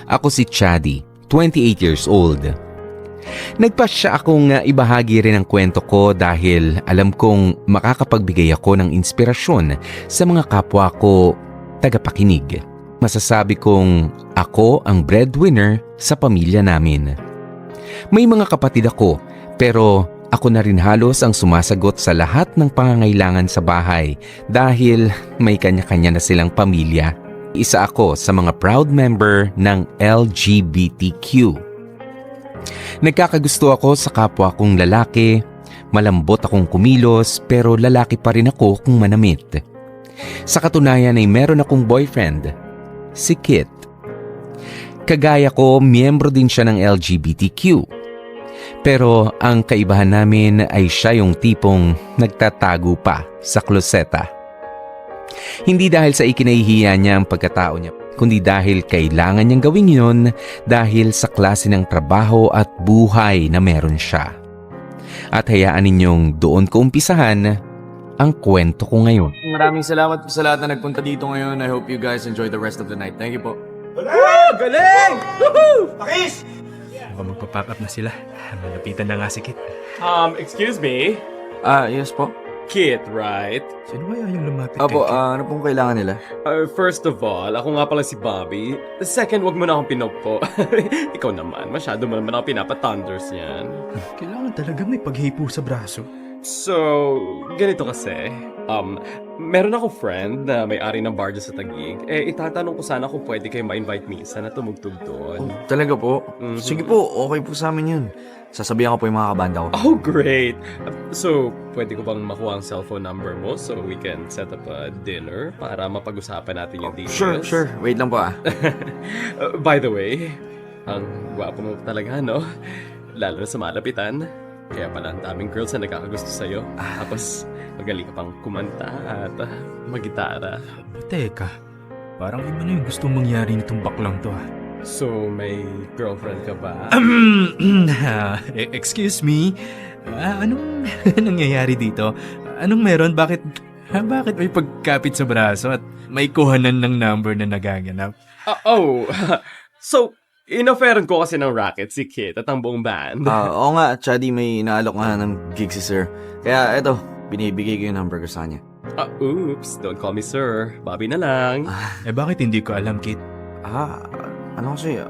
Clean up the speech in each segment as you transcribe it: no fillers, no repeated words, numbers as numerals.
Ako si Chaddy, 28 years old. Nagpasya akong ibahagi rin ang kwento ko dahil alam kong makakapagbigay ako ng inspirasyon sa mga kapwa ko tagapakinig. Masasabi kong ako ang breadwinner sa pamilya namin. May mga kapatid ako pero ako na rin halos ang sumasagot sa lahat ng pangangailangan sa bahay dahil may kanya-kanya na silang pamilya. Isa ako sa mga proud member ng LGBTQ. Nagkakagusto ako sa kapwa kong lalaki, malambot akong kumilos pero lalaki pa rin ako kung manamit. Sa katunayan ay meron akong boyfriend, si Kit. Kagaya ko, miyembro din siya ng LGBTQ. Pero ang kaibahan namin ay siya yung tipong nagtatago pa sa kloseta. Hindi dahil sa ikinahihiya niya ang pagkatao niya, kundi dahil kailangan niyang gawin yun dahil sa klase ng trabaho at buhay na meron siya. At hayaan ninyong doon ko umpisahan ang kwento ko ngayon. Maraming salamat po sa lahat na nagpunta dito ngayon. I hope you guys enjoy the rest of the night. Thank you po. Galing! Woohoo! Pakis! Mukhang magpa-pack up na sila. Malapitan na nga si Kit. Excuse me? Yes po. Kit, right? Sino kaya yung lumapit Opo, kay Kit? ano pong kailangan nila? First of all, ako nga pala si Bobby. Second, wag mo na akong pinokpo. Ikaw naman, masyado mo naman ako pinapa-thunders yan. Kailangan talaga may paghipo sa braso. So, ganito kasi. Meron ako friend na may-ari ng bar dyan sa Taguig. Itatanong ko sana kung pwede kayo ma-invite minsan na tumugtog doon. Talaga po? Mhm. Sige po, okay po sa amin yun. Sasabihan ko po yung mga kabanda ko. Oh, great! So, pwede ko bang makuha ang cellphone number mo so we can set up a dinner para mapag-usapan natin yung details? Sure. Wait lang po By the way, ang gwapo mo talaga, no? Lalo na sa malapitan. Kaya pala ang daming girls na nagkakagusto sa'yo. Tapos, magaling ka pang kumanta at magitara. Teka, parang iba na yung gustong mangyari nitong baklang to So, may girlfriend ka ba? Excuse me? Anong nangyayari dito? Anong meron? Bakit may pagkapit sa braso at may kuhanan ng number na nagaganap? So, in-offeran ko kasi ng racket si Kit at ang buong band. Oo nga, Chaddy, may inaalok nga ng gig si sir. Kaya eto, binibigay ko yung number ko sa kanya. Oops, don't call me sir. Bobby na lang. Bakit hindi ko alam, Kit? Ano kasi?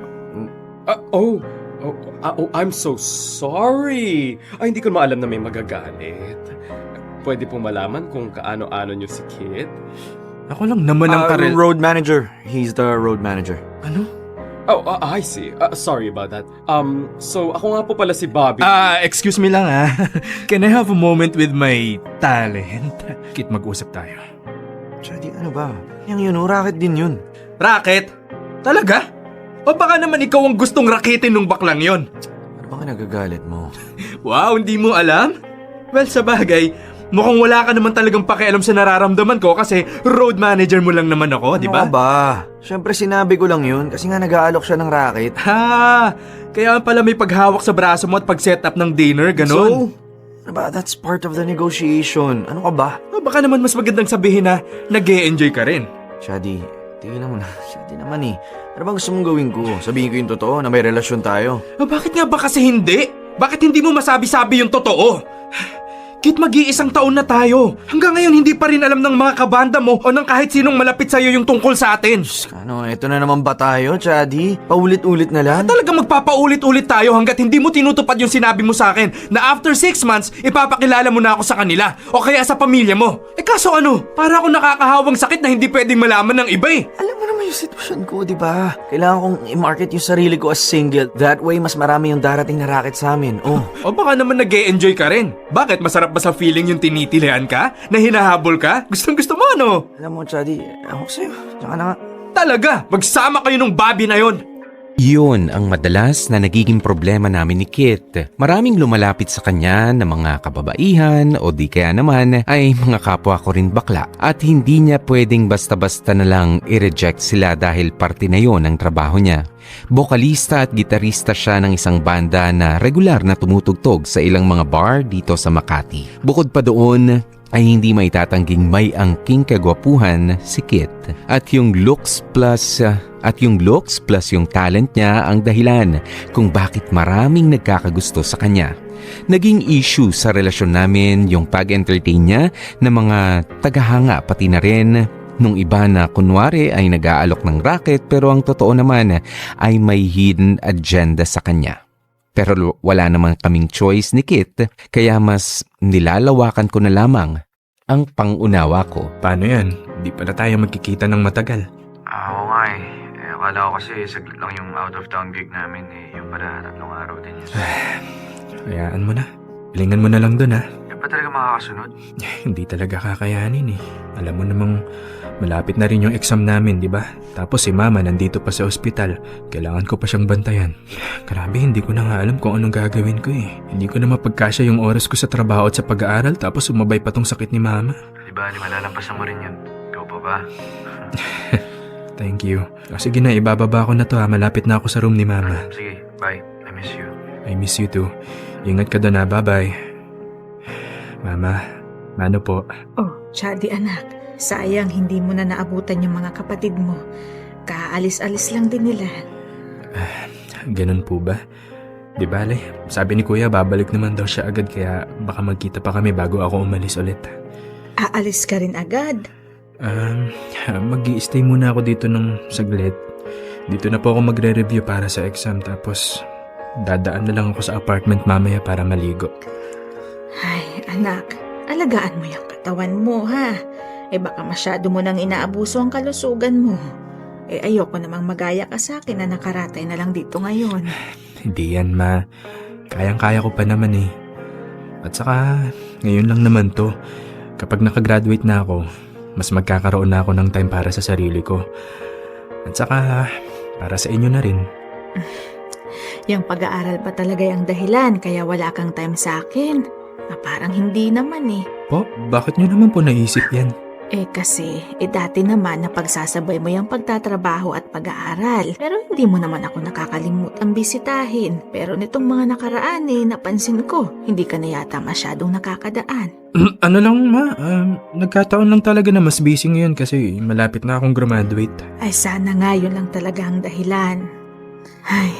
I'm so sorry. Hindi ko maalam na may magagalit. Pwede pong malaman kung kaano-ano niyo si Kit? Ako lang naman ang Road manager. He's the road manager. Ano? I see. Sorry about that. So ako nga po pala si Bobby. Excuse me lang Can I have a moment with my talent? Kit, mag-usap tayo. Chaddy, ano ba? Yung yun, racket din yun. Racket? Talaga? O baka naman ikaw ang gustong raketin nung baklang yon? Ano ba nagagalit mo? Wow, hindi mo alam? Well, sa bagay, mukhang wala ka naman talagang pakialam sa nararamdaman ko kasi road manager mo lang naman ako, di ba? Ano ba? Siyempre sinabi ko lang yun kasi nga nag-aalok siya ng racket. Kaya pala may paghawak sa braso mo at pag-set up ng dinner, ganun. So, ano ba? That's part of the negotiation. Ano ka ba? Baka naman mas magandang sabihin na nag-e-enjoy ka rin. Shadi, tigilan mo na. Shadi naman Ano bang gusto mong gawin ko? Sabihin ko yung totoo na may relasyon tayo. Bakit nga ba kasi hindi? Bakit hindi mo masabi-sabi yung totoo? Kit, mag-iisang taon na tayo. Hanggang ngayon hindi pa rin alam ng mga kabanda mo o ng kahit sinong malapit sa'yo yung tungkol sa atin. Eto na naman ba tayo, Chaddy? Paulit-ulit na lang? Talagang magpapaulit-ulit tayo hanggat hindi mo tinutupad yung sinabi mo sa akin na after 6 months, ipapakilala mo na ako sa kanila o kaya sa pamilya mo. Kaso para ako nakakahawang sakit na hindi pwedeng malaman ng iba Alam mo naman yung sitwasyon ko, di ba? Kailangan kong i-market yung sarili ko as single. That way, mas marami yung darating na racket sa amin. O baka naman nag-e-enjoy ka rin. Bakit? Masarap ba sa feeling yung tinitilihan ka? Na hinahabol ka? Gustong-gusto mo Alam mo, Chaddy, ako sa'yo. Tsaka na nga. Talaga? Magsama kayo nung Bobby na yon. Yun ang madalas na nagiging problema namin ni Kit. Maraming lumalapit sa kanya na mga kababaihan o di kaya naman ay mga kapwa ko rin bakla. At hindi niya pwedeng basta-basta na lang i-reject sila dahil parte na yon ng trabaho niya. Bokalista at gitarista siya ng isang banda na regular na tumutugtog sa ilang mga bar dito sa Makati. Bukod pa doon, ay hindi maitatangging may angking kagwapuhan si Kit. At yung looks plus yung talent niya ang dahilan kung bakit maraming nagkakagusto sa kanya. Naging issue sa relasyon namin yung pag-entertain niya ng mga tagahanga pati na rin nung iba na kunwari ay nag-aalok ng racket pero ang totoo naman ay may hidden agenda sa kanya. Pero wala naman kaming choice ni Kit kaya mas nilalawakan ko na lamang ang pangunawa ko. Paano yan? Di pala tayo magkikita ng matagal. Oo nga eh. Akala ko kasi saglit lang yung out of town gig namin eh. Yung pala 3 araw din yun. Hayaan mo na. Pilingan mo na lang dun ha. Yan pa talaga makakasunod? Hindi talaga kakayanin eh. Alam mo namang malapit na rin yung exam namin, di ba? Tapos si mama nandito pa sa ospital. Kailangan ko pa siyang bantayan. Grabe, hindi ko na nga alam kung anong gagawin ko eh. Hindi ko na mapagkasya yung oras ko sa trabaho at sa pag-aaral tapos umabay pa tong sakit ni mama. Di ba, malalampasan mo rin yun. Ikaw pa ba? Thank you. O, sige na, ibababa ko na to ha. Malapit na ako sa room ni mama. Sige, bye. I miss you. I miss you too. Ingat ka doon ha. Bye-bye. Mama, ano po? Oh, Chadi anak, sayang hindi mo na naabutan yung mga kapatid mo. Kaalis-alis lang din nila. Ganun po ba? Di bale, sabi ni kuya babalik naman daw siya agad kaya baka magkita pa kami bago ako umalis ulit. Aalis ka rin agad? Mag-i-stay muna ako dito ng saglit. Dito na po ako magre-review para sa exam tapos dadaan na lang ako sa apartment mamaya para maligo. Ay, anak, alagaan mo yung katawan mo, ha? Baka masyado mo nang inaabuso ang kalusugan mo. Ayoko namang magaya ka sa akin na nakaratay na lang dito ngayon. Hindi yan, ma. Kayang-kaya ko pa naman eh. At saka, ngayon lang naman to. Kapag nakagraduate na ako, mas magkakaroon na ako ng time para sa sarili ko. At saka, para sa inyo na rin. Yung pag-aaral pa talaga yung dahilan kaya wala kang time sa akin. Parang hindi naman eh. Po, bakit nyo naman po naisip yan? Kasi, dati naman na pagsasabay mo yung pagtatrabaho at pag-aaral. Pero hindi mo naman ako nakakalimutang bisitahin. Pero nitong mga nakaraan napansin ko, hindi ka na yata masyadong nakakadaan. Ano lang ma, nagkataon lang talaga na mas busy ngayon kasi malapit na akong graduate. Ay sana nga yun lang talaga ang dahilan. Ay,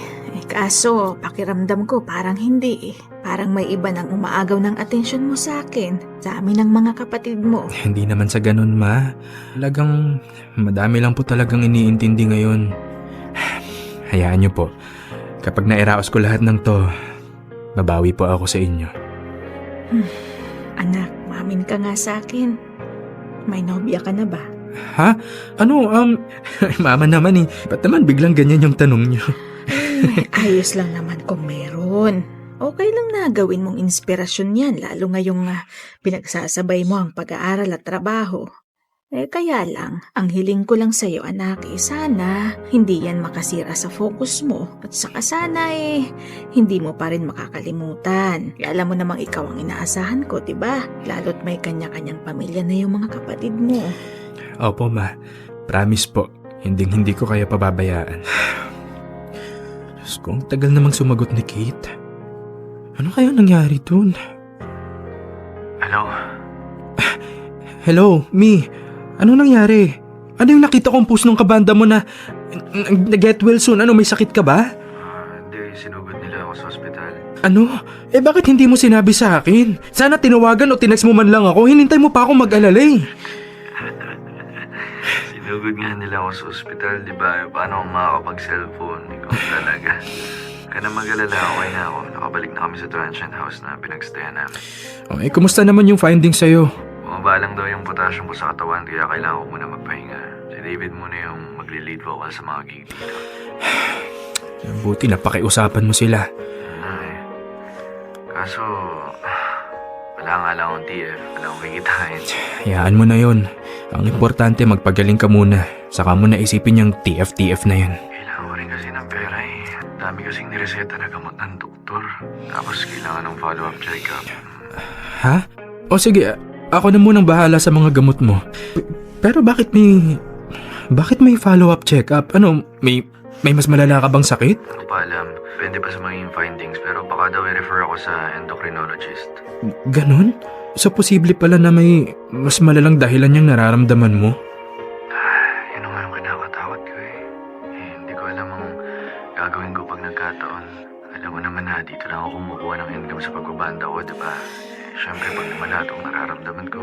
kaso pakiramdam ko parang hindi eh. Parang may iba nang umaagaw ng atensyon mo sa akin, sa amin ng mga kapatid mo. Hindi naman sa ganun ma, talagang madami lang po talagang iniintindi ngayon. Hayaan niyo po, kapag nairaos ko lahat ng to, babawi po ako sa inyo. Anak, mamin ka nga sa akin. May nobya ka na ba? Ha? Ano, mama naman eh. Ba't naman biglang ganyan yung tanong niyo? Ayos lang naman kung meron. Okay lang na gawin mong inspirasyon yan, lalo ngayong pinagsasabay mo ang pag-aaral at trabaho. Kaya lang, ang hiling ko lang sa'yo anak, sana hindi yan makasira sa focus mo. At saka sana hindi mo pa rin makakalimutan. Alam mo namang ikaw ang inaasahan ko, diba? Lalo't may kanya-kanyang pamilya na yung mga kapatid mo. Opo ma, promise po, hindi ko kayo pababayaan. Diyos ko, ang tagal namang sumagot ni Kate. Ano kaya nangyari dun? Hello? Hello, Mi. Ano nangyari? Ano yung nakita kong post ng kabanda mo na get well soon? Ano, may sakit ka ba? Hindi, sinugod nila ako sa ospital. Ano? Bakit hindi mo sinabi sa akin? Sana tinawagan o tinext mo man lang ako. Hinintay mo pa ako mag-alala eh. Sinugod nga nila ako sa ospital, di ba? Paano akong makakapag-cellphone? Ikaw talaga. Kaya na mag-alala, okay na ako. Nakabalik na kami sa transient house na pinagstayan namin. Kumusta naman yung findings sa'yo? Bumaba lang daw yung potassium ko sa katawan kaya kailangan ko muna magpahinga. Si David muna yung magli-lead vocal sa mga gig dito. Buti na pakiusapan mo sila. Kaso, wala nga lang akong TF. Wala akong kikitain. Hayaan mo na yon. Ang importante, magpagaling ka muna. Saka mo na isipin yung TF-TF na yan. Kailangan ko rin kasi ng pera eh. Dami kasing nireseta na gamot ng doktor. Tapos kailangan ng follow-up check-up. Ha? O sige, ako na munang bahala sa mga gamot mo. Pero bakit may follow-up check-up? Ano, may mas malala ka bang sakit? Hindi ko pa alam. Depende pa sa magiging findings. Pero baka daw i-refer ako sa endocrinologist. Ganon? sa posible pala na may mas malalang dahilan yung nararamdaman mo? Yun ang nga yung kinakatakot ko eh. Hindi ko alam ang gagawin ko pag nagkataon. Alam mo naman na dito lang ako kumukuha ng income sa pagbabanda ko, diba? Siyempre pag nawala itong nararamdaman ko,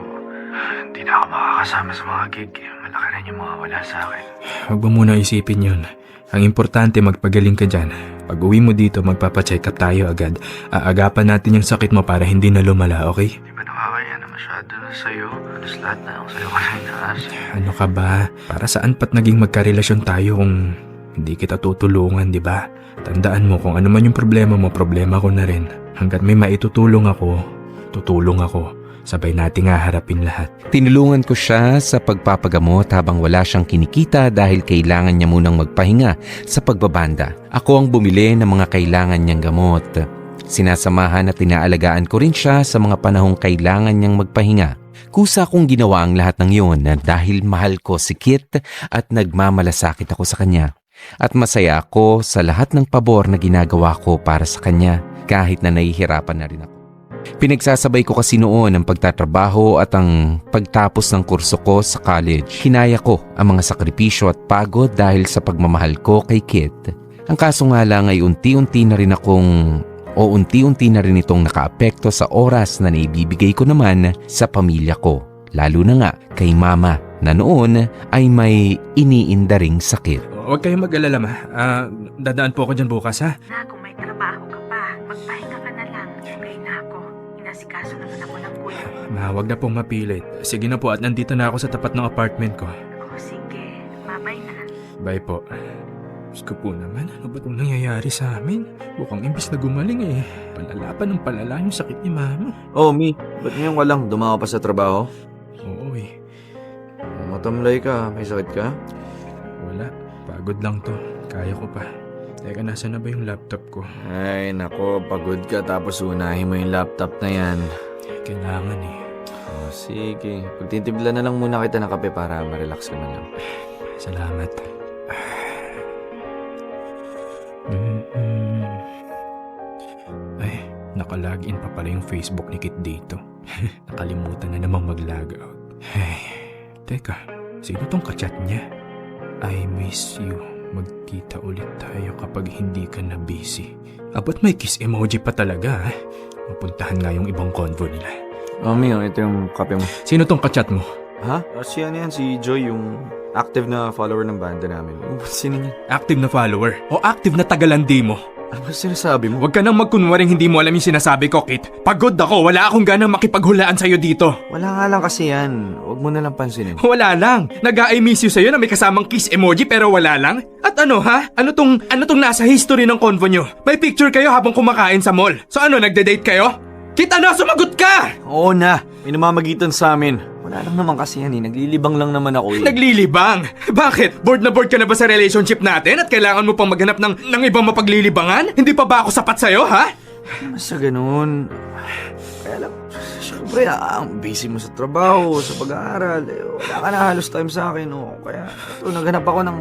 hindi na ako makakasama sa mga gig. Malaki rin yung mga wala sa akin. Huwag mo muna isipin yun. Ang importante, magpagaling ka dyan. Pag uwi mo dito, magpapacheck up tayo agad. Aagapan natin yung sakit mo para hindi na lumala, okay? Di ba nakakaya na masyado na sa'yo? Halos lahat na ako sa'yo kasi inaasa. Ano ka ba? Para saan pat naging magkarelasyon tayo kung hindi kita tutulungan, di ba? Tandaan mo, kung ano man yung problema mo, problema ko na rin. Hanggat may maitutulong ako, tutulong ako. Sabay nating haharapin lahat. Tinulungan ko siya sa pagpapagamot habang wala siyang kinikita dahil kailangan niya munang magpahinga sa pagbabanda. Ako ang bumili ng mga kailangan niyang gamot. Sinasamahan at inaalagaan ko rin siya sa mga panahong kailangan niyang magpahinga. Kusa kong ginawa ang lahat ng yun dahil mahal ko si Kit at nagmamalasakit ako sa kanya. At masaya ako sa lahat ng pabor na ginagawa ko para sa kanya kahit na nahihirapan na rin ako. Pinagsasabay ko kasi noon ang pagtatrabaho at ang pagtapos ng kurso ko sa college. Hinaya ko ang mga sakripisyo at pagod dahil sa pagmamahal ko kay Kit. Ang kaso nga lang ay unti-unti na rin itong nakaapekto sa oras na naibibigay ko naman sa pamilya ko. Lalo na nga kay mama na noon ay may iniinda ring sakit. Huwag kayong mag-alala, ma. Dadaan po ako dyan bukas, ha? Na, kung may trabaho ka pa, magpahinga ka na lang. Okay na ako. Inasikaso naman ako ng kuya. Ma, huwag na pong mapilit. Sige na po at nandito na ako sa tapat ng apartment ko. O sige, babay na. Bye po. Diyos ko po naman, ano ba itong nangyayari sa amin? Mukhang imbis na gumaling eh. Palala pa ng palala yung sakit ni mama. Oh, Mi, ba't ngayon ka lang dumawa pa sa trabaho? Oo eh. Matamlay ka, may sakit ka? Wala. Pagod lang to. Kaya ko pa. Teka, nasa na ba yung laptop ko? Ay, nako, pagod ka tapos unahin mo yung laptop na yan. Kailangan eh. Oh, sige. Pagtitimpla na lang muna kita ng kape para ma-relax ka na lang. Salamat. Ay, nakalagin pa pala yung Facebook ni Kit dito. Nakalimutan na namang mag-logout. Ay, teka, sino tong kachat niya? I miss you. Magkita ulit tayo kapag hindi ka na busy. Ba't may kiss emoji pa talaga? Mapuntahan nga yung ibang convo nila. Oh, Mi, ito yung kape mo. Sino tong kachat mo? Ha? Si ano yan, si Joy, yung active na follower ng banda namin. Sino niya? Active na follower o active na tagalandi mo? Ano ba sinasabi mo? Huwag ka nang magkunwaring hindi mo alam yung sinasabi ko, Kit. Pagod ako, wala akong ganang makipaghulaan sa'yo dito. Wala nga lang kasi yan. Huwag mo na lang pansinin. Wala lang. Nag-I miss you sa'yo na may kasamang kiss emoji pero wala lang? At ano ha? Ano tong nasa history ng convo nyo? May picture kayo habang kumakain sa mall. So ano, nagde-date kayo? Kit, ano? Sumagot ka! Oo na, may namamagitan sa amin. Wala lang naman kasi yan eh. Naglilibang lang naman ako eh. Naglilibang? Bakit? Bored na bored ka na ba sa relationship natin at kailangan mo pang maghanap ng ibang mapaglilibangan? Hindi pa ba ako sapat sa'yo, ha? Sa ganun. Kaya lang, syempre, ang busy mo sa trabaho, sa pag-aaral. Wala ka na halos time sa akin, oh. Kaya, ito, naghanap ako ng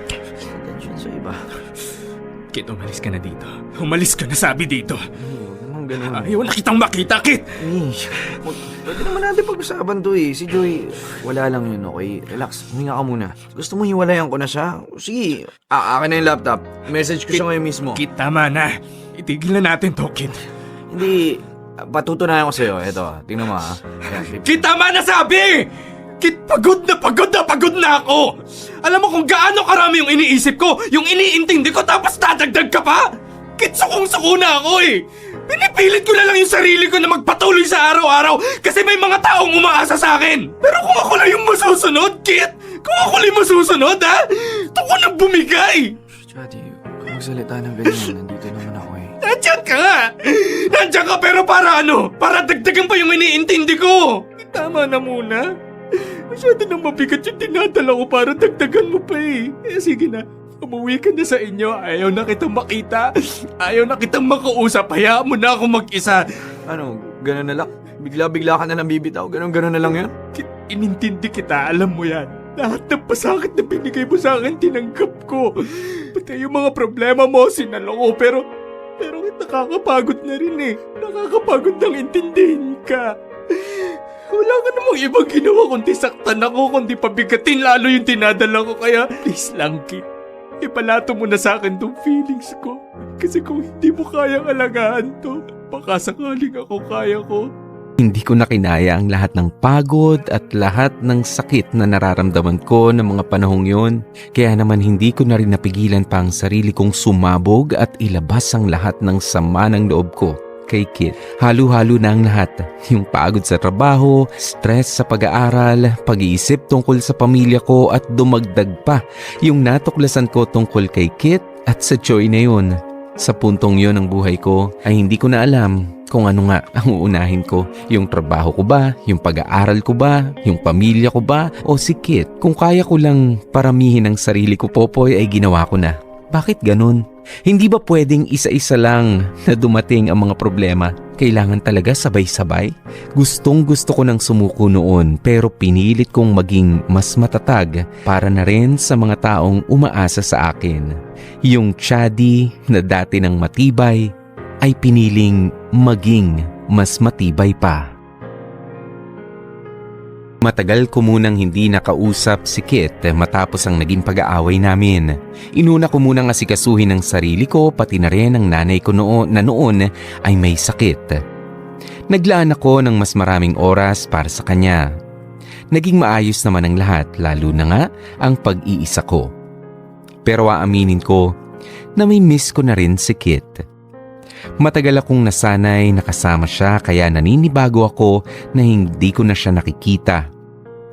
attention sa iba. Kit, umalis ka na dito. Umalis ka na sabi dito. Huwag naman ganun. Ayaw na kitang makita, Kit! Pwede naman natin pag-usapan to eh. Si Joy, wala lang yun, okay? Relax, huminga ka muna. Gusto mo hiwalayan ko na siya? Sige, akin na yung laptop. Message ko siya ngayon mismo. Kit, tama na. Itigil na natin to, Kit. Hindi, patutunayan ko sa'yo. Eto, tingnan mo ha. Ayan, Kit, tama na sabi! Kit, pagod na ako! Alam mo kung gaano karami yung iniisip ko, yung iniintindi ko, tapos dadagdag ka pa? Kit, sukong-suko na ako eh! Pinipilit ko na lang yung sarili ko na magpatuloy sa araw-araw kasi may mga taong umaasa sa akin. Pero kung ako lang yung masusunod, Kit! Kung ako lang yung masusunod, ha? Ito ko nang bumigay! Chadi, huwag kang magsalita ng ganyan. Nandito naman ako eh. Nandiyan ka nga! Nandiyan ka pero para ano? Para dagdagan pa yung iniintindi ko! Tama na muna. Masyado nang mabigat yung dinadala ko para dagdagan mo pa eh. Sige na, umuwi ka na sa inyo. Ayaw na kitang makita. Ayaw na kitang makausap. Hayaan mo na ako mag-isa. Ano, gano'n na lang? Bigla-bigla ka na lang bibitaw? Gano'n na lang yan? Inintindi kita, alam mo yan. Lahat ng pasakit na binigay mo sa akin, tinanggap ko. Pati yung mga problema mo, sinalo ko. Pero nakakapagod na rin eh. Nakakapagod nang intindihin ka. Wala ka namang ibang ginawa kundi saktan ako, kundi pabigatin lalo yung dinadala ko. Kaya please lang, Kit. Ipalato mo na sa akin tong feelings ko. Kasi kung hindi mo kayang alagaan to, baka sakaling ako kaya ko. Hindi ko na kinaya ang lahat ng pagod at lahat ng sakit na nararamdaman ko ng mga panahong yon. Kaya naman hindi ko na rin napigilan pa ang sarili kong sumabog at ilabas ang lahat ng sama ng loob ko kay Kit. Halo-halo na ang lahat. Yung pagod sa trabaho, stress sa pag-aaral, pag-iisip tungkol sa pamilya ko at dumagdag pa yung natuklasan ko tungkol kay Kit at sa Joy na yun. Sa puntong yon ng buhay ko ay hindi ko na alam kung ano nga ang uunahin ko. Yung trabaho ko ba? Yung pag-aaral ko ba? Yung pamilya ko ba? O si Kit? Kung kaya ko lang paramihin ang sarili ko, Popoy, ay ginawa ko na. Bakit ganun? Hindi ba pwedeng isa-isa lang na dumating ang mga problema? Kailangan talaga sabay-sabay? Gustong-gusto ko nang sumuko noon pero pinilit kong maging mas matatag para na rin sa mga taong umaasa sa akin. Yung Chadi na dati nang matibay ay piniling maging mas matibay pa. Matagal ko munang hindi nakausap si Kit matapos ang naging pag-aaway namin. Inuna ko munang asikasuhin ang sarili ko pati na rin ang nanay ko noon ay may sakit. Naglaan ako ng mas maraming oras para sa kanya. Naging maayos naman ang lahat lalo na nga ang pag-iisa ko. Pero aaminin ko na may miss ko na rin si Kit. Matagal akong nasanay nakasama siya kaya naninibago ako na hindi ko na siya nakikita.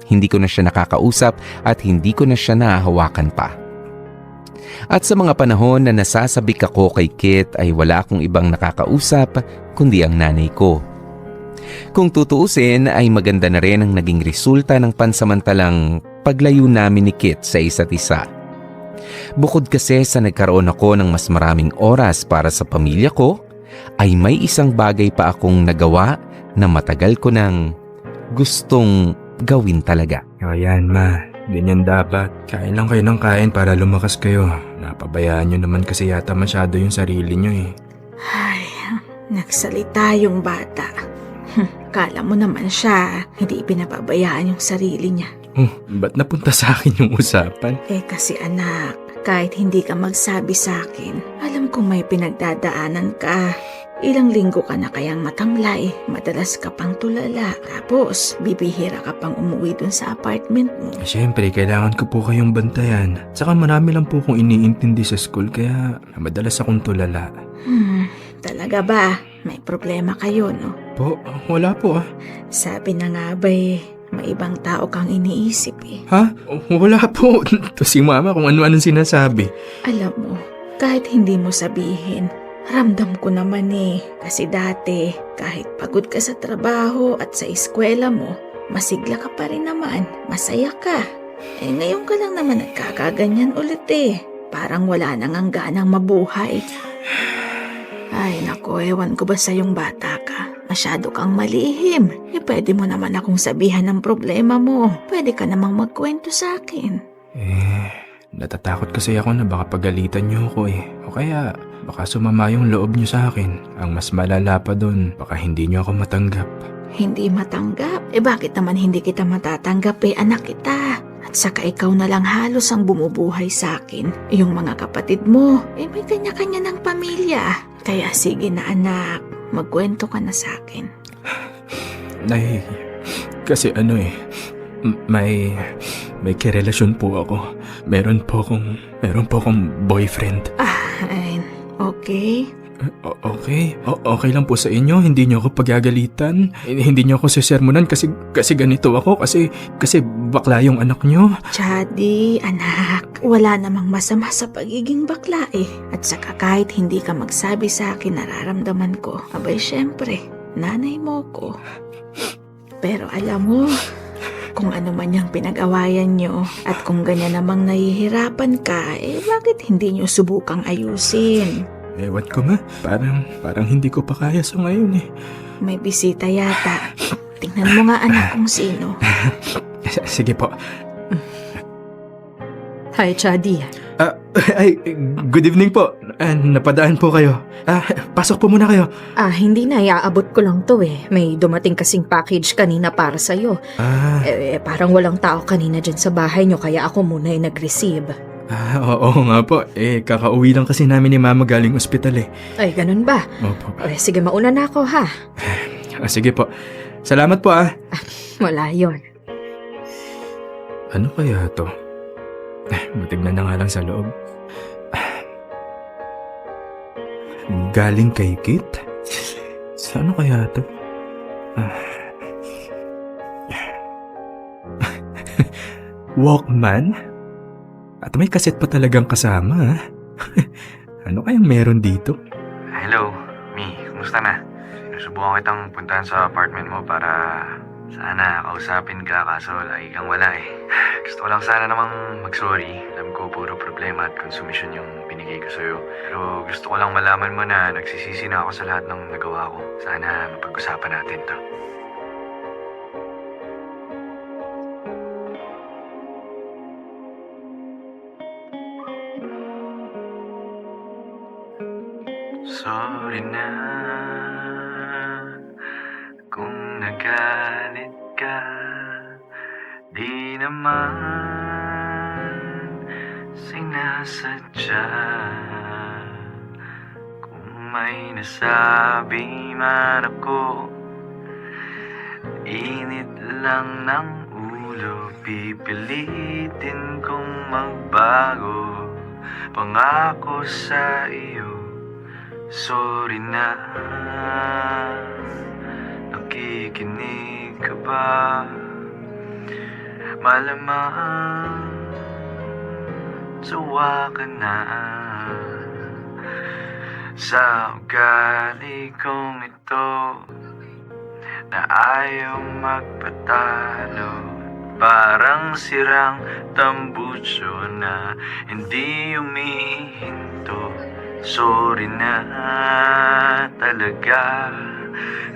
Hindi ko na siya nakakausap at hindi ko na siya nahahawakan pa. At sa mga panahon na nasasabik ako kay Kit ay wala akong ibang nakakausap kundi ang nanay ko. Kung tutuusin ay maganda na rin ang naging resulta ng pansamantalang paglayo namin ni Kit sa isa't isa. Bukod kasi sa nagkaroon ako ng mas maraming oras para sa pamilya ko, ay may isang bagay pa akong nagawa na matagal ko nang gustong gawin talaga. O yan, ma. Ganyan dapat. Kain lang kayo ng kain para lumakas kayo. Napabayaan nyo naman kasi yata masyado yung sarili nyo eh. Ay, nagsalita yung bata. Kala mo naman siya, hindi pinapabayaan yung sarili niya. Ba't napunta sa akin yung usapan? Eh kasi anak, kahit hindi ka magsabi sa akin, alam kong may pinagdadaanan ka. Ilang linggo ka na kayang matanglay, madalas ka pang tulala, tapos bibihira ka pang umuwi dun sa apartment mo. Siyempre, kailangan ko po kayong bantayan. Saka marami lang po kong iniintindi sa school kaya madalas akong tulala. Talaga ba? May problema kayo, no? Po, wala po ah. Sabi na nga ba'y may ibang tao kang iniisip eh. Ha? Wala po. To si mama kung ano-anong sinasabi. Alam mo, kahit hindi mo sabihin, ramdam ko naman eh. Kasi dati, kahit pagod ka sa trabaho at sa eskwela mo, masigla ka pa rin naman, masaya ka. Eh ngayon ka lang naman nagkakaganyan ulit eh. Parang wala nang ang ganang mabuhay. Ay nako, ewan ko ba sa yung bata ka? Masyado kang malihim. Eh pwede mo naman akong sabihan ng problema mo. Pwede ka namang magkwento sa akin. Natatakot kasi ako na baka pagalitan niyo ako eh. O kaya, baka sumama yung loob niyo sa akin. Ang mas malala pa dun, baka hindi niyo ako matanggap. Hindi matanggap? Eh bakit naman hindi kita matatanggap eh, anak kita? At saka ikaw na lang halos ang bumubuhay sa akin. Yung mga kapatid mo, eh may kanya-kanya ng pamilya. Kaya sige na anak, magkwento ka na sa akin. Nay, kasi may kirelasyon po ako. Meron po akong boyfriend. Ay, okay. Okay. Okay lang po sa inyo. Hindi niyo ako pagagalitan. Hindi niyo ako sesermonan kasi ganito ako. Kasi bakla yung anak niyo. Chadi, anak, wala namang masama sa pagiging bakla eh. At saka kahit hindi ka magsabi sa akin nararamdaman ko, abay syempre, nanay mo ko. Pero alam mo, kung ano man yung pinag-awayan nyo at kung ganyan namang nahihirapan ka, eh bakit hindi nyo subukang ayusin? Ewan ko ma, parang hindi ko pa kaya sa ngayon eh. May bisita yata. Tingnan mo nga anak kung sino. Sige po. Hi, Chadi. Ay, good evening po. Napadaan po kayo. Pasok po muna kayo. Hindi na, iaabot ko lang to eh. May dumating kasing package kanina para sa'yo. Parang walang tao kanina dyan sa bahay nyo, kaya ako muna yung nag-receive. Oo nga po. Kakauwi lang kasi namin ni Mama galing ospital eh. Ay, ganun ba? Opo. Sige, mauna na ako ha. Sige po. Salamat po Wala yon. Ano kaya to? Matignan na nga lang sa loob. Galing kay Kit? Saan kaya to? Walkman? At may kaset pa talagang kasama. Ano kayang meron dito? Hello, Mi. Kumusta na? Sinusubukan kitang puntahan sa apartment mo para sana kausapin ka kaso lagi kang wala eh. Gusto ko lang sana namang mag-sorry. Alam ko puro problema at konsumisyon yung binigay ko sa'yo. Pero gusto ko lang malaman mo na nagsisisi na ako sa lahat ng nagawa ko. Sana mapag-usapan natin to. Sorry na kung nagalit ka. Di naman sinasadya. Kung may nasabi man ako, init lang ng ulo. Pipilitin kong magbago. Pangako sa iyo, sorry na. Nakikinig ka ba? Malamang tuwa ka na sa ugali kong ito na ayaw magpatalo. Parang sirang tambucho na hindi humihinto. Sorry na talaga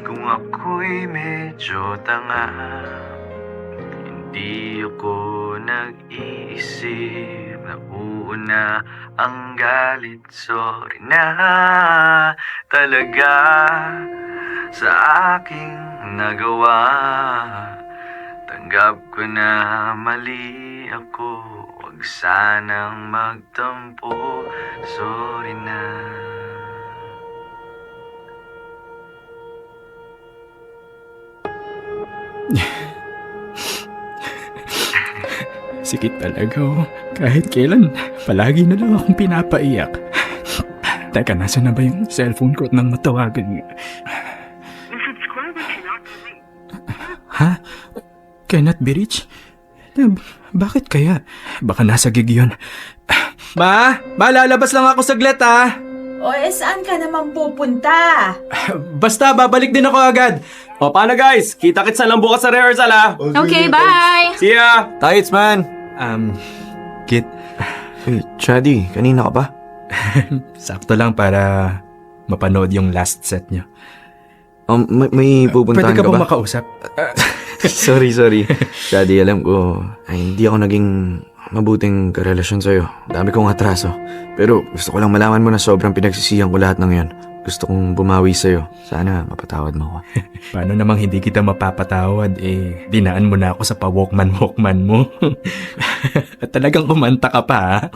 kung ako'y medyo tanga. Hindi ako nag-iisip na uuna ang galit. Sorry na talaga sa aking nagawa. Tanggap ko na mali ako. Huwag sanang magtampo. Sorry na. Sikit talaga Kahit kailan, palagi na lang akong pinapaiyak. Teka, nasa na ba yung cellphone ko at nang matawagan nga? Ha? Cannot be reached? Bakit kaya? Baka nasa gig yun. Ma, lalabas lang ako saglit O saan ka naman pupunta? Basta, babalik din ako agad. O, paano guys? Kita-kits na lang bukas sa rehearsal Okay, bye! See ya! Tights, man! Kit, Chadi, kanina ka pa? sakto lang para mapanood yung last set nyo. May pupuntahan Pwede ka ka bang ba? makausap? sorry. Chadi, alam ko, hindi ako naging mabuting karelasyon sa'yo. Dami kong atraso. Pero gusto ko lang malaman mo na sobrang pinagsisihan ko lahat ng yan. Gusto kong bumawi sa'yo. Sana mapatawad mo ako. Paano namang hindi kita mapapatawad dinaan mo na ako sa pa-walkman mo. At talagang kumanta ka pa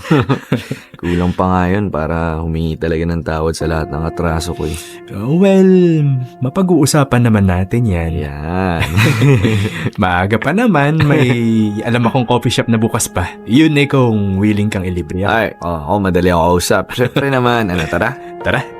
Kulang pa nga yun para humingi talaga ng tawad sa lahat ng atraso ko Well, mapag-uusapan naman natin yan. Yan. Maaga pa naman, may alam akong coffee shop na bukas pa. Yun kung willing kang ilibre ako. Ay, madali ako kausap. Siyempre naman, tara? Tara.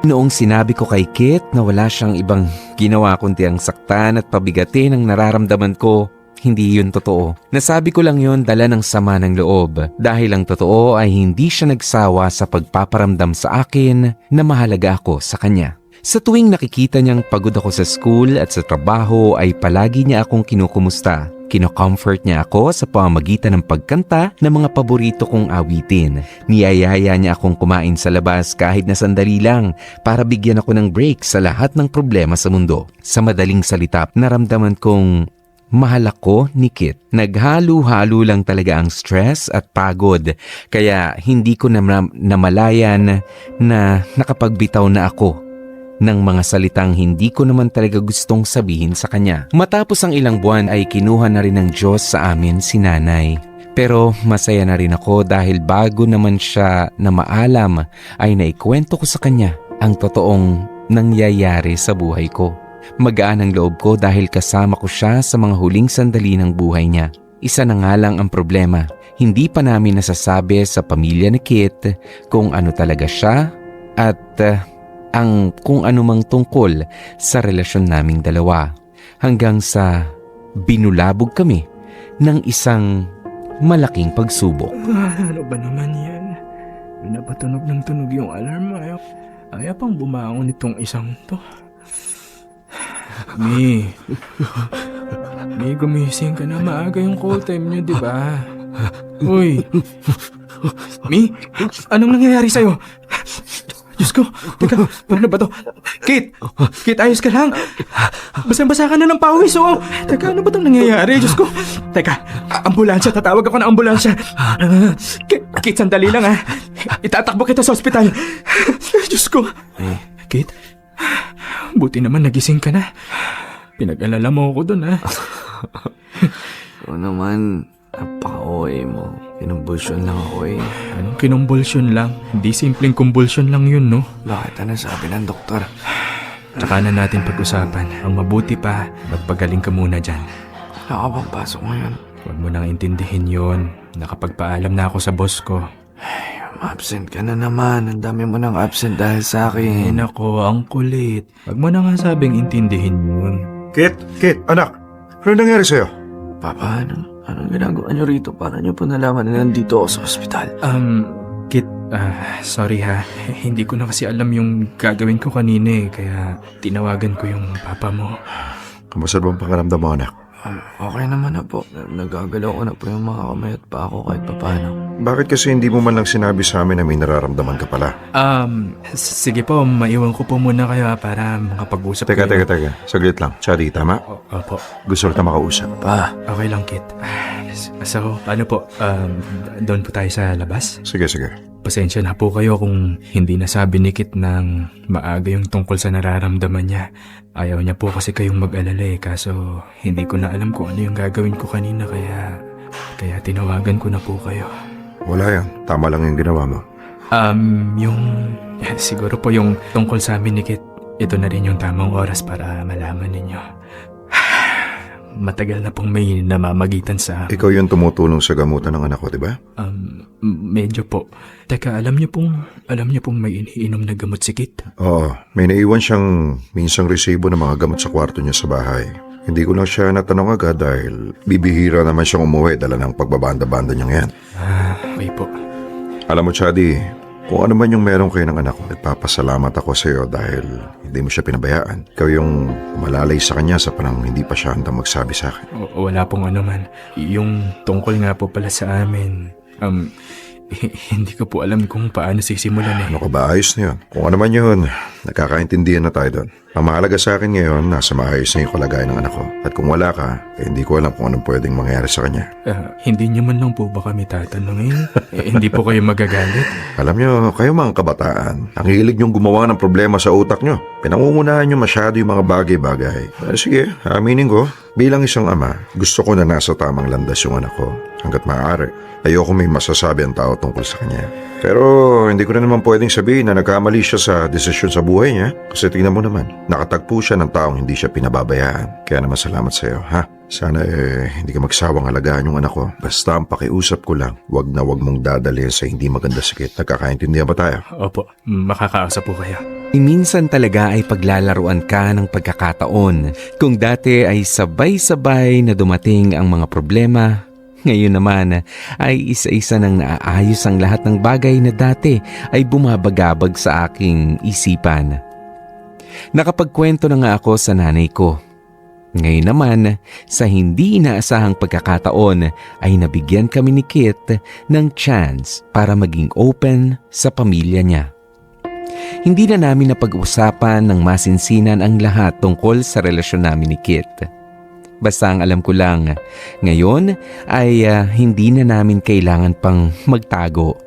Noong sinabi ko kay Kit na wala siyang ibang ginawa kundi ang saktan at pabigatin ang nararamdaman ko, hindi yun totoo. Nasabi ko lang yun dala ng sama ng loob dahil ang totoo ay hindi siya nagsawa sa pagpaparamdam sa akin na mahalaga ako sa kanya. Sa tuwing nakikita niyang pagod ako sa school at sa trabaho ay palagi niya akong kinukumusta. Kino-comfort niya ako sa pamamagitan ng pagkanta ng mga paborito kong awitin. Niyayaya niya akong kumain sa labas kahit na sandali lang para bigyan ako ng break sa lahat ng problema sa mundo. Sa madaling salita, naramdaman kong Mahal ako ni Kit. Naghalo-halo lang talaga ang stress at pagod. Kaya hindi ko namalayan na nakapagbitaw na ako ng mga salitang hindi ko naman talaga gustong sabihin sa kanya. Matapos ang ilang buwan ay kinuha na rin ng Diyos sa amin si nanay. Pero masaya na rin ako dahil bago naman siya na maalam ay naikwento ko sa kanya ang totoong nangyayari sa buhay ko. Magaan ang loob ko dahil kasama ko siya sa mga huling sandali ng buhay niya. Isa na nga lang ang problema. Hindi pa namin nasasabi sa pamilya ni Kit kung ano talaga siya at kung anumang tungkol sa relasyon naming dalawa. Hanggang sa binulabog kami ng isang malaking pagsubok. Ano ba naman yan? Pinapatunog ng tunog yung alarm. Ayaw pang bumangon itong isang to. Mi, gumising ka na. Maaga yung call time nyo, di ba? Uy, Mi, anong nangyayari sa'yo? Diyos ko, teka, paano ba to? Kit, ayos ka lang? Basang-basa ka na ng pawis, oh. Teka, ano ba itong nangyayari? Diyos ko, teka, ambulansya, tatawag ako ng ambulansya. Kit, sandali lang, ha. Itatakbo kita sa ospital. Diyos ko. Kit, buti naman nagising ka na. Pinag-alala mo ako dun, ha. Oo naman, napaka-OA mo. Kinumbulsyon lang ako eh. Anong kinumbulsyon lang? Hindi simpleng kumbulsyon lang yun, no? Bakit ano sabi ng doktor? Tsaka na natin pag-usapan. Ang mabuti pa, magpagaling ka muna dyan. Wala ka bang pasok ngayon? Huwag mo nang intindihin yun. Nakapagpaalam na ako sa boss ko. Absent ka na naman. Ang dami mo nang absent dahil sa Ay akin. nako, ang kulit. Huwag mo na nga sabing intindihin yun. Kit, anak. Ano nangyari sa'yo? Papa, anong ginagawa niyo rito? Para niyo po nalaman na nandito ako sa ospital. Kit, sorry ha. Hindi ko na kasi alam yung gagawin ko kanina eh. Kaya tinawagan ko yung papa mo. Kamusta bang pakiramdam mo, anak? Okay naman na po. Nagagalaw ko na po yung mga kamay at pa ako kahit papano. Bakit kasi hindi mo man lang sinabi sa amin na may nararamdaman ka pala? Sige po, maiwan ko po muna kayo para makapag-usap Teka. Saglit lang. Chadi, tama? Opo. Gusto kita makausap. Pa, Okay lang, Kit. So, ano po, doon po tayo sa labas? Sige. Pasensya na po kayo kung hindi nasabi ni Kit ng maaga yung tungkol sa nararamdaman niya. Ayaw niya po kasi kayong mag-alala eh, kaso hindi ko na alam kung ano yung gagawin ko kanina kaya tinawagan ko na po kayo. Wala yan. Tama lang yung ginawa mo. Siguro po yung tungkol sa amin ni Kit, ito na rin yung tamang oras para malaman ninyo. Matagal na pong may namamagitan sa... Ikaw yung tumutulong sa gamutan ng anak ko, di ba? Medyo po. Teka, alam niyo pong may iniinom na gamot si Kit? Oo. May naiwan siyang minsang resibo ng mga gamot sa kwarto niya sa bahay. Hindi ko lang siya natanong agad dahil bibihira naman siyang umuwi dala ng pagbabanda-banda niya ngayon. Okay po. Alam mo, Chadi, kung ano man yung meron kayo ng anak ko, nagpapasalamat ako sa iyo dahil hindi mo siya pinabayaan. Ikaw yung malalay sa kanya sa panang hindi pa siya handang magsabi sa akin. Wala pong ano man. Yung tungkol nga po pala sa amin, hindi ko po alam kung paano sisimulan eh. Ano ka ba? Ayos na yun. Kung ano man yun, nagkakaintindihan na tayo doon. Ang mahalaga sa akin ngayon, nasa maayos na yung kalagayan ng anak ko. At kung wala ka, hindi ko alam kung anong pwedeng mangyari sa kanya. Hindi niyo man lang po ba kami tatanungin? Hindi po kayo magagalit? Alam nyo, kayo mga kabataan, ang hilig nyong gumawa ng problema sa utak nyo. Pinangungunahan nyo masyado yung mga bagay-bagay. Sige, aminin ko. Bilang isang ama, gusto ko na nasa tamang landas yung anak ko. Hanggat maaari, ayoko may masasabi ang tao tungkol sa kanya. Pero hindi ko na naman pwedeng sabihin na nagkamali siya sa desisyon sa buhay niya. Kasi tingnan mo naman, nakatagpo siya ng taong hindi siya pinababayaan. Kaya naman salamat sa iyo, ha? Sana hindi ka magsawang alagaan yung anak ko. Basta ang pakiusap ko lang, wag na wag mong dadalhin sa hindi maganda sakit. Nagkakaintindihan ba tayo? Opo, makakaasa po kayo. Minsan talaga ay paglalaruan ka ng pagkakataon. Kung dati ay sabay-sabay na dumating ang mga problema, ngayon naman ay isa-isa nang naaayos ang lahat ng bagay na dati ay bumabagabag sa aking isipan. Nakapagkwento na nga ako sa nanay ko. Ngayon naman, sa hindi inaasahang pagkakataon ay nabigyan kami ni Kit ng chance para maging open sa pamilya niya. Hindi na namin napag-usapan ng masinsinan ang lahat tungkol sa relasyon namin ni Kit. Basta ang alam ko lang, ngayon ay hindi na namin kailangan pang magtago.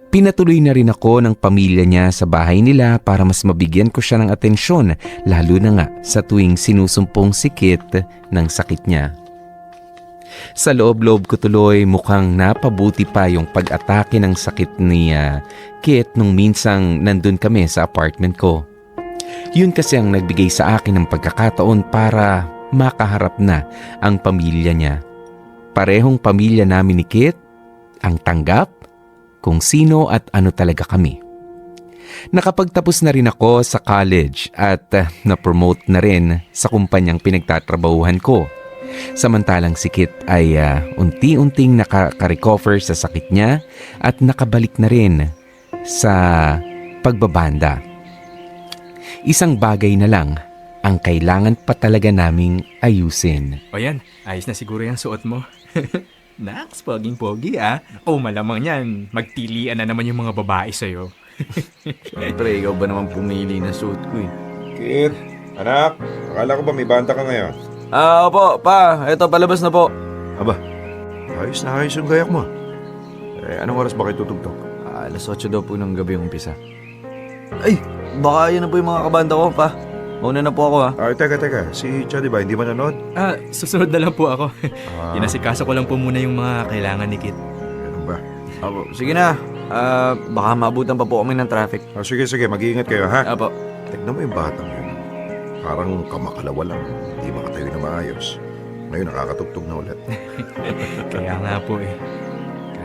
Pinatuloy na rin ako ng pamilya niya sa bahay nila para mas mabigyan ko siya ng atensyon, lalo na nga sa tuwing sinusumpong si Kit ng sakit niya. Sa loob-loob ko tuloy mukhang napabuti pa yung pag-atake ng sakit ni Kit nung minsang nandun kami sa apartment ko. Yun kasi ang nagbigay sa akin ng pagkakataon para makaharap na ang pamilya niya. Parehong pamilya namin ni Kit ang tanggap kung sino at ano talaga kami. Nakapagtapos na rin ako sa college at na-promote na rin sa kumpanyang pinagtatrabahuhan ko. Samantalang si Kit ay unti-unting nakaka-recover sa sakit niya at nakabalik na rin sa pagbabanda. Isang bagay na lang ang kailangan pa talaga naming ayusin. O yan, ayos na siguro yung suot mo. Naks, poging-pogi Oh, malamang yan. Magtilian na naman yung mga babae sa'yo. Siyempre, ikaw ba naman pumili ng suit ko eh? Kit, anak, akala ko ba may banta ka ngayon? Opo, pa. Eto, palabas na po. Aba, ayos na ayos yung gayak mo. Anong oras ba kayo tutugtog? Alas 8 daw po ng gabi yung umpisa. Ay, baka yun na po yung mga kabanda ko, pa. Mauna na po ako, ha. Ay, teka. Si Chadi ba, hindi manonood? Susunod na lang po ako. Inasikaso ko lang po muna yung mga kailangan ni Kit. Ganun ba? Opo, sige na. Baka maabutan pa po kami ng traffic. Sige, mag-iingat kayo, ha? Opo. Tignan mo yung batang yun. Parang kamakalawa lang. Hindi makatayo na maayos. Ngayon nakakatugtog na ulit. Kaya nga po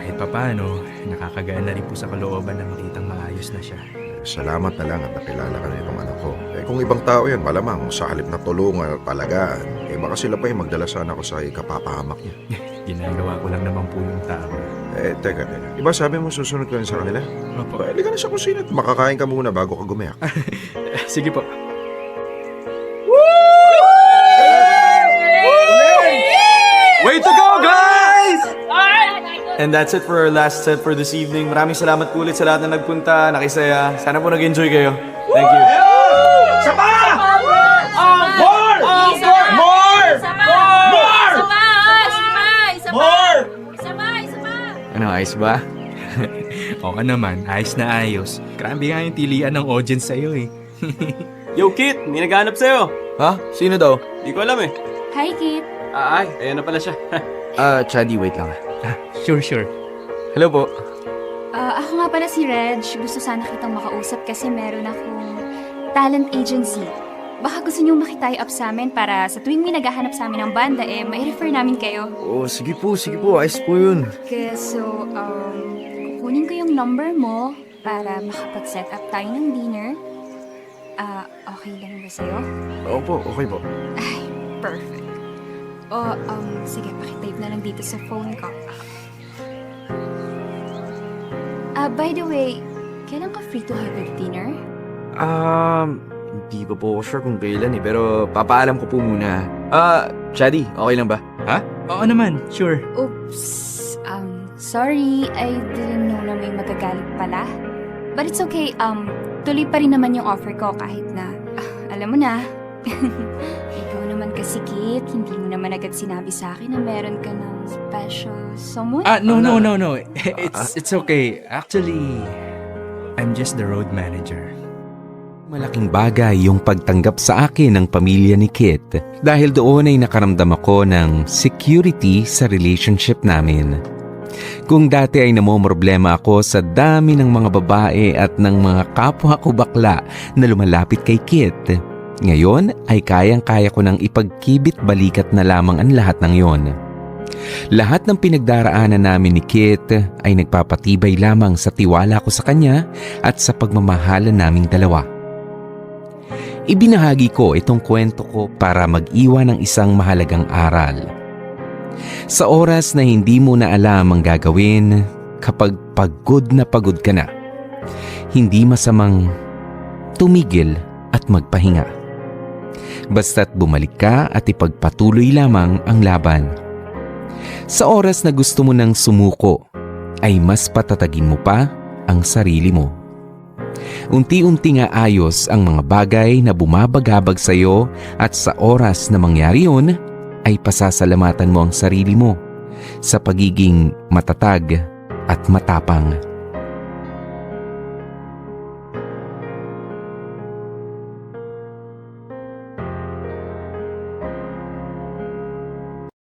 kahit pa paano, nakakagaan na rin po sa kalooban na makitang maayos na siya. Salamat na lang at nakilala ka na itong anak ko. Kung ibang tao yan, malamang sa halip na tulungan at palagaan, baka sila pa yung magdala sana ako sa ikapapahamak niya. Ginagawa ko lang naman po yung tao. Teka. Diba sabi mo susunod ka rin sa kanila? Opo. Halika na sa kusina at makakain ka muna bago ka gumayak. Sige po. Way to go, guys! And that's it for our last set for this evening. Maraming salamat po ulit sa lahat na nagpunta, nakisaya. Sana po nag-enjoy kayo. Thank you. Ano, ayos ba? Oo naman, ayos na ayos. Grabe nga yung tilian ng audience sa'yo Yo, Kit! May naghahanap sa'yo. Ha? Sino daw? Di ko alam eh. Hi, Kit. Ay, ayan na pala siya. Chadi, wait lang. Sure. Hello po. Ako nga pala si Reg. Gusto sana kitang makausap kasi meron akong talent agency. Baka gusto niyong makitayo up sa amin para sa tuwing may naghahanap sa amin ng banda, may refer namin kayo. Oh, sige po. Ayos po yun. So, kukunin ko yung number mo para makapag-set up tayo ng dinner. Okay lang ba sa'yo? Opo, okay po. Ay, perfect. Sige, pakitype na lang dito sa phone ko. By the way, kailan ka free to have a dinner? Hindi pa po ako sure kung kailan pero papaalam ko po muna. Chadi, okay lang ba? Oo naman, sure. Oops. Sorry, I didn't know na may magagalit pala. But it's okay, tuloy pa rin naman yung offer ko kahit na, alam mo na. Ikaw naman kasi, Kit, hindi mo naman agad sinabi sa akin na meron ka ng special someone? No. It's okay. Actually, I'm just the road manager. Malaking bagay yung pagtanggap sa akin ng pamilya ni Kit dahil doon ay nakaramdam ako ng security sa relationship namin. Kung dati ay namomroblema ako sa dami ng mga babae at ng mga kapwa ko bakla na lumalapit kay Kit, ngayon ay kayang-kaya ko nang ipagkibit balikat na lamang ang lahat ng yon. Lahat ng pinagdaraanan namin ni Kit ay nagpapatibay lamang sa tiwala ko sa kanya at sa pagmamahalan naming dalawa. Ibinahagi ko itong kwento ko para mag-iwan ng isang mahalagang aral. Sa oras na hindi mo na alam ang gagawin, kapag pagod ka na, hindi masamang tumigil at magpahinga. Basta't bumalik ka at ipagpatuloy lamang ang laban. Sa oras na gusto mo nang sumuko, ay mas patatagin mo pa ang sarili mo. Unti-unti nga ayos ang mga bagay na bumabagabag sa iyo at sa oras na mangyari yun, ay pasasalamatan mo ang sarili mo sa pagiging matatag at matapang.